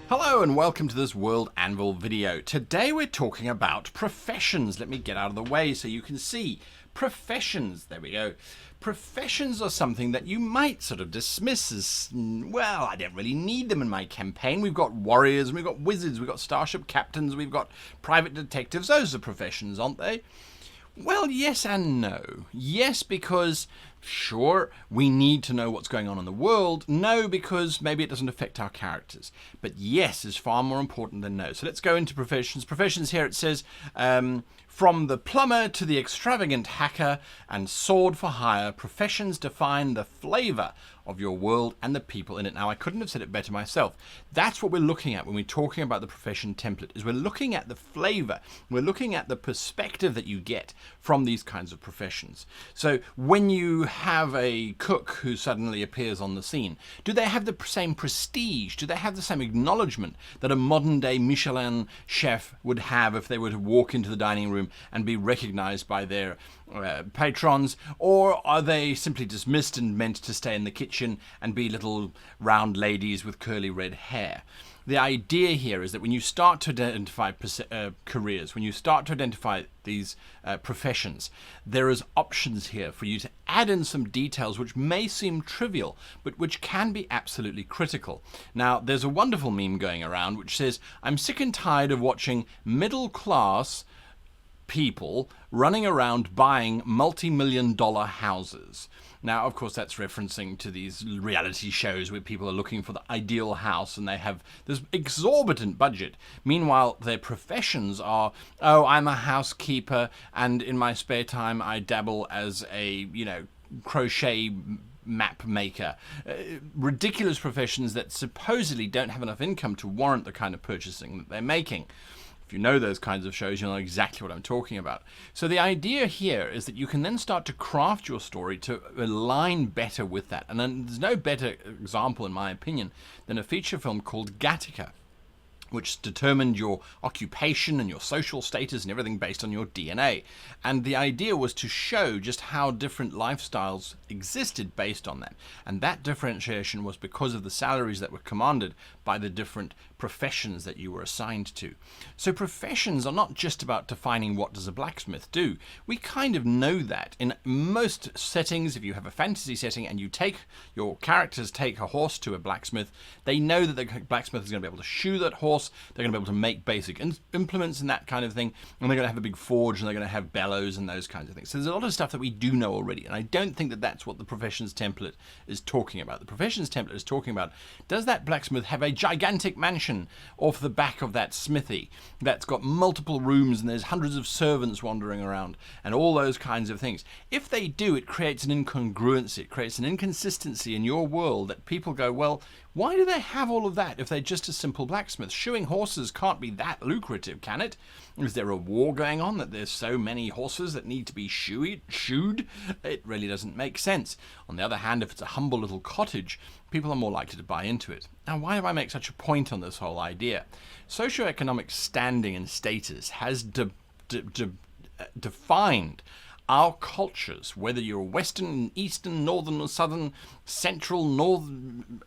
Hello and welcome to this World Anvil video. Today we're talking about professions. Let me get out of the way so you can see. Professions, there we go. Professions are something that you might sort of dismiss as, well, I don't really need them in my campaign. We've got warriors, we've got wizards, we've got starship captains, we've got private detectives. Those are professions, aren't they? Well, yes and no. Yes, because sure, we need to know what's going on in the world. No, because maybe it doesn't affect our characters. But yes is far more important than no. So let's go into professions. Professions here, it says, from the plumber to the extravagant hacker and sword for hire, professions define the flavor of your world and the people in it. Now, I couldn't have said it better myself. That's what we're looking at when we're talking about the profession template, is we're looking at the flavor. We're looking at the perspective that you get from these kinds of professions. So when you have a cook who suddenly appears on the scene, do they have the same prestige? Do they have the same acknowledgement that a modern day Michelin chef would have if they were to walk into the dining room and be recognized by their patrons? Or are they simply dismissed and meant to stay in the kitchen and be little round ladies with curly red hair? The idea here is that when you start to identify careers, when you start to identify these professions, there is options here for you to add in some details which may seem trivial, but which can be absolutely critical. Now, there's a wonderful meme going around which says, I'm sick and tired of watching middle class people running around buying multi-million-dollar houses. Now, of course, that's referencing to these reality shows where people are looking for the ideal house and they have this exorbitant budget. Meanwhile, their professions are, oh, I'm a housekeeper and in my spare time I dabble as a, crochet map maker. Ridiculous professions that supposedly don't have enough income to warrant the kind of purchasing that they're making. If you know those kinds of shows, you'll know exactly what I'm talking about. So the idea here is that you can then start to craft your story to align better with that. And then there's no better example, in my opinion, than a feature film called Gattaca, which determined your occupation and your social status and everything based on your DNA. And the idea was to show just how different lifestyles existed based on that. And that differentiation was because of the salaries that were commanded by the different professions that you were assigned to. So professions are not just about defining what does a blacksmith do. We kind of know that. In most settings, if you have a fantasy setting and your characters take a horse to a blacksmith, they know that the blacksmith is going to be able to shoe that horse. They're going to be able to make basic implements and that kind of thing, and they're going to have a big forge and they're going to have bellows and those kinds of things. So there's a lot of stuff that we do know already, and I don't think that that's what the professions template is talking about. The professions template is talking about, does that blacksmith have a gigantic mansion off the back of that smithy that's got multiple rooms and there's hundreds of servants wandering around and all those kinds of things? If they do, it creates an incongruency, it creates an inconsistency in your world that people go, well, why do they have all of that if they're just a simple blacksmith? Shoeing horses can't be that lucrative, can it? Is there a war going on that there's so many horses that need to be shoed? It really doesn't make sense. On the other hand, if it's a humble little cottage, people are more likely to buy into it. Now, why do I make such a point on this whole idea? Socioeconomic standing and status has defined our cultures, whether you're Western, Eastern, Northern, or Southern, Central, Northern,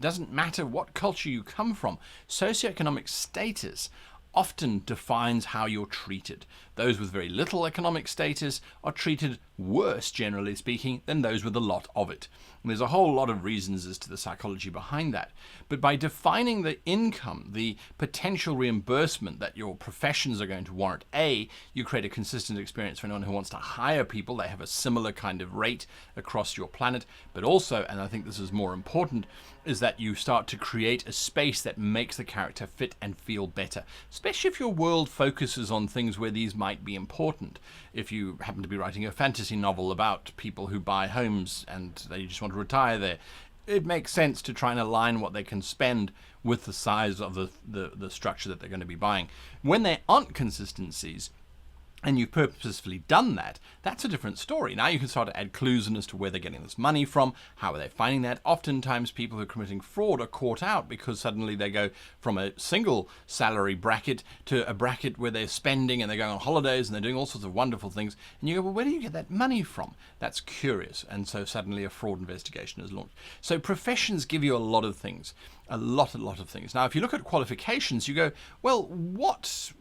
doesn't matter what culture you come from. Socioeconomic status often defines how you're treated. Those with very little economic status are treated worse, generally speaking, than those with a lot of it. And there's a whole lot of reasons as to the psychology behind that. But by defining the income, the potential reimbursement that your professions are going to warrant, A, you create a consistent experience for anyone who wants to hire people. They have a similar kind of rate across your planet. But also, and I think this is more important, is that you start to create a space that makes the character fit and feel better, especially if your world focuses on things where these might be important. If you happen to be writing a fantasy novel about people who buy homes and they just want to retire there, it makes sense to try and align what they can spend with the size of the structure that they're going to be buying. When there aren't consistencies, and you've purposefully done that, that's a different story. Now you can start to add clues in as to where they're getting this money from, how are they finding that. Oftentimes people who are committing fraud are caught out because suddenly they go from a single salary bracket to a bracket where they're spending and they're going on holidays and they're doing all sorts of wonderful things. And you go, well, where do you get that money from? That's curious. And so suddenly a fraud investigation is launched. So professions give you a lot of things. A lot of things. Now, if you look at qualifications, you go, well, what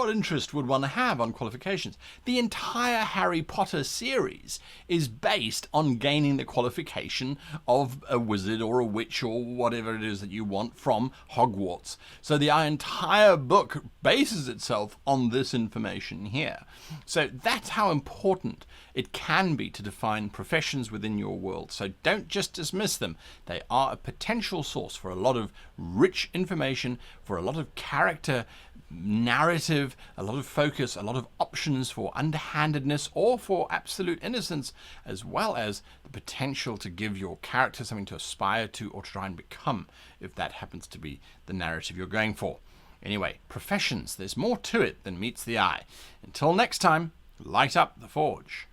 interest would one have on qualifications? The entire Harry Potter series is based on gaining the qualification of a wizard or a witch or whatever it is that you want from Hogwarts. So the entire book bases itself on this information here. So that's how important it can be to define professions within your world. So don't just dismiss them. They are a potential source for a lot of rich information, for a lot of character narrative, a lot of focus, a lot of options for underhandedness or for absolute innocence, as well as the potential to give your character something to aspire to or try and become, if that happens to be the narrative you're going for. Anyway, professions, there's more to it than meets the eye. Until next time, light up the forge.